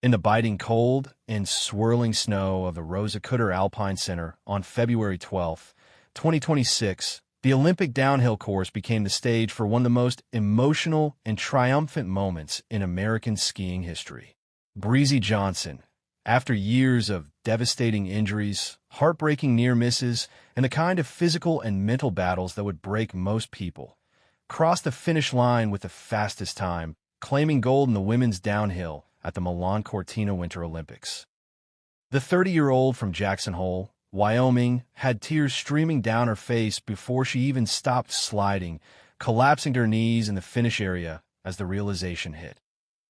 In the biting cold and swirling snow of the Rosa Kutter Alpine Center on February 12, 2026, the Olympic downhill course became the stage for one of the most emotional and triumphant moments in American skiing history. Breezy Johnson, after years of devastating injuries, heartbreaking near misses, and the kind of physical and mental battles that would break most people, crossed the finish line with the fastest time, claiming gold in the women's downhill at the Milan Cortina Winter Olympics. The 30-year-old from Jackson Hole, Wyoming, had tears streaming down her face before she even stopped sliding, collapsing to her knees in the finish area as the realization hit.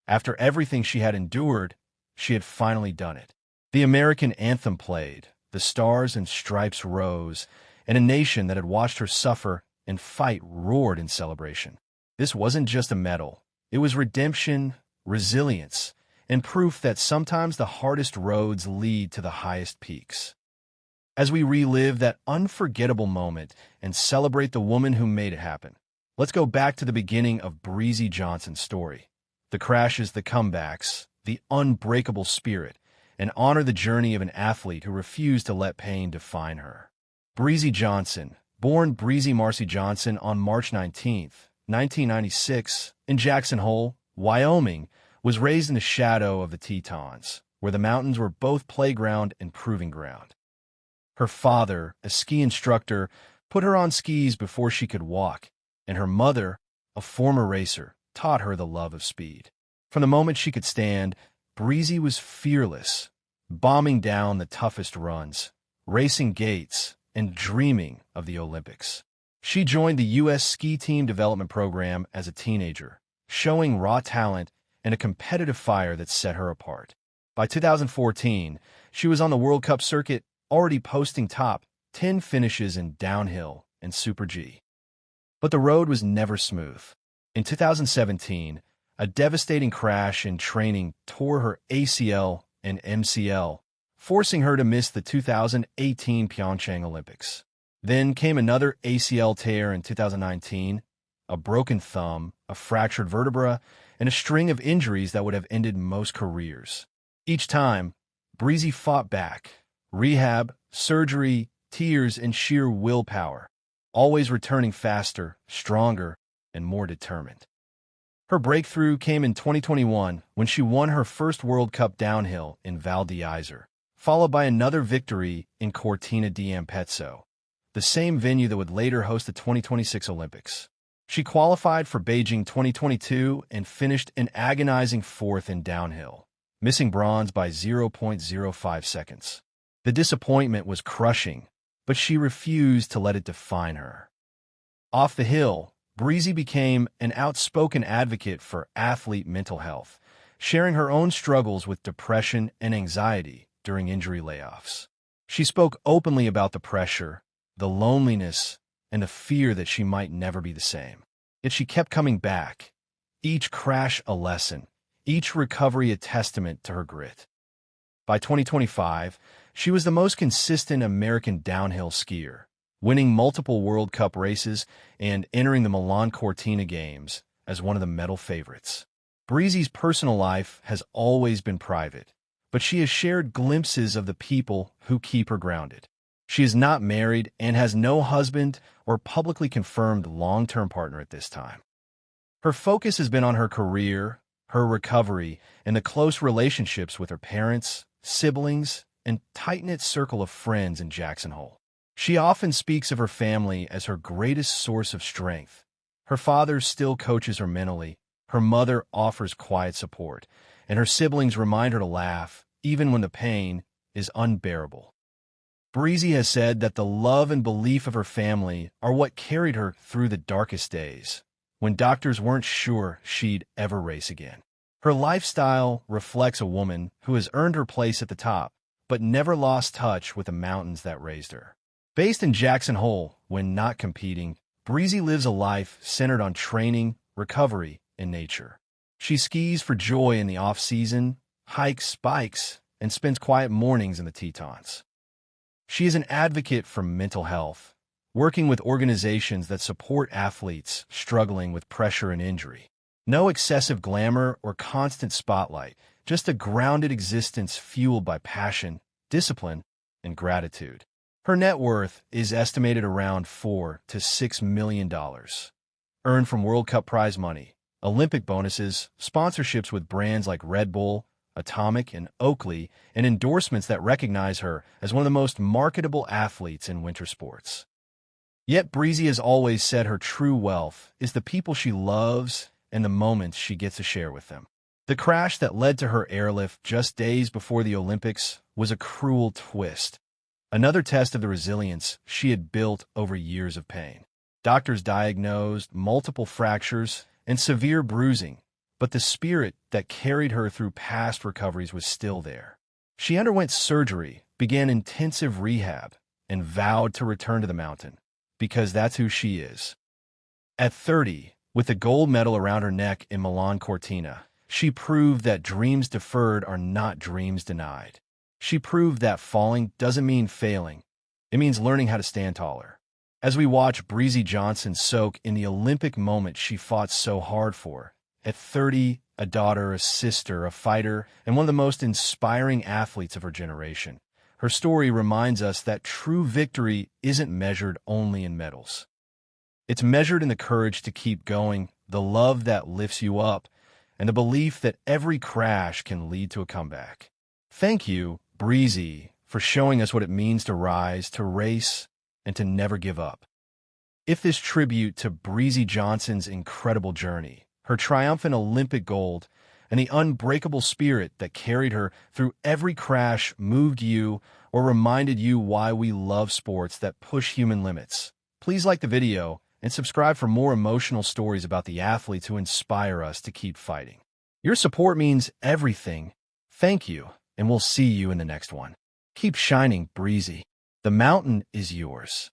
After everything she had endured, she had finally done it. The American anthem played, the stars and stripes rose, and a nation that had watched her suffer and fight roared in celebration. This wasn't just a medal. It was redemption, resilience, and proof that sometimes the hardest roads lead to the highest peaks. As we relive that unforgettable moment and celebrate the woman who made it happen, let's go back to the beginning of Breezy Johnson's story. The crashes, the comebacks, the unbreakable spirit, and honor the journey of an athlete who refused to let pain define her. Breezy Johnson, born Breezy Marcy Johnson on March 19, 1996, in Jackson Hole, Wyoming, was raised in the shadow of the Tetons, where the mountains were both playground and proving ground. Her father, a ski instructor, put her on skis before she could walk, and her mother, a former racer, taught her the love of speed. From the moment she could stand, Breezy was fearless, bombing down the toughest runs, racing gates, and dreaming of the Olympics. She joined the U.S. Ski Team Development Program as a teenager, showing raw talent and a competitive fire that set her apart. By 2014, she was on the World Cup circuit, already posting top 10 finishes in downhill and Super G. But the road was never smooth. In 2017, a devastating crash in training tore her ACL and MCL, forcing her to miss the 2018 Pyeongchang Olympics. Then came another ACL tear in 2019, a broken thumb, a fractured vertebra, and a string of injuries that would have ended most careers. Each time, Breezy fought back. Rehab, surgery, tears, and sheer willpower, always returning faster, stronger, and more determined. Her breakthrough came in 2021 when she won her first World Cup downhill in Val d'Isère, followed by another victory in Cortina d'Ampezzo, the same venue that would later host the 2026 Olympics. She qualified for Beijing 2022 and finished an agonizing fourth in downhill, missing bronze by 0.05 seconds. The disappointment was crushing, but she refused to let it define her. Off the hill, Breezy became an outspoken advocate for athlete mental health, sharing her own struggles with depression and anxiety during injury layoffs. She spoke openly about the pressure, the loneliness, and the fear that she might never be the same. Yet she kept coming back, each crash a lesson, each recovery a testament to her grit. By 2025, she was the most consistent American downhill skier, winning multiple World Cup races and entering the Milan Cortina Games as one of the medal favorites. Breezy's personal life has always been private, but she has shared glimpses of the people who keep her grounded. She is not married and has no husband or publicly confirmed long-term partner at this time. Her focus has been on her career, her recovery, and the close relationships with her parents, siblings, and tight-knit circle of friends in Jackson Hole. She often speaks of her family as her greatest source of strength. Her father still coaches her mentally, her mother offers quiet support, and her siblings remind her to laugh, even when the pain is unbearable. Breezy has said that the love and belief of her family are what carried her through the darkest days, when doctors weren't sure she'd ever race again. Her lifestyle reflects a woman who has earned her place at the top, but never lost touch with the mountains that raised her. Based in Jackson Hole, when not competing, Breezy lives a life centered on training, recovery, and nature. She skis for joy in the off-season, hikes, bikes, and spends quiet mornings in the Tetons. She is an advocate for mental health, working with organizations that support athletes struggling with pressure and injury. No excessive glamour or constant spotlight, just a grounded existence fueled by passion, discipline, and gratitude. Her net worth is estimated around $4 to $6 million, earned from World Cup prize money, Olympic bonuses, sponsorships with brands like Red Bull, Atomic, and Oakley, and endorsements that recognize her as one of the most marketable athletes in winter sports. Yet Breezy has always said her true wealth is the people she loves and the moments she gets to share with them. The crash that led to her airlift just days before the Olympics was a cruel twist, another test of the resilience she had built over years of pain. Doctors diagnosed multiple fractures and severe bruising, but the spirit that carried her through past recoveries was still there. She underwent surgery, began intensive rehab, and vowed to return to the mountain, because that's who she is. At 30, with a gold medal around her neck in Milan Cortina, she proved that dreams deferred are not dreams denied. She proved that falling doesn't mean failing. It means learning how to stand taller. As we watch Breezy Johnson soak in the Olympic moment she fought so hard for, at 30, a daughter, a sister, a fighter, and one of the most inspiring athletes of her generation, her story reminds us that true victory isn't measured only in medals. It's measured in the courage to keep going, the love that lifts you up, and the belief that every crash can lead to a comeback. Thank you, Breezy, for showing us what it means to rise, to race, and to never give up. If this tribute to Breezy Johnson's incredible journey, her triumphant Olympic gold, and the unbreakable spirit that carried her through every crash moved you or reminded you why we love sports that push human limits, please like the video and subscribe for more emotional stories about the athletes who inspire us to keep fighting. Your support means everything. Thank you, and we'll see you in the next one. Keep shining, Breezy. The mountain is yours.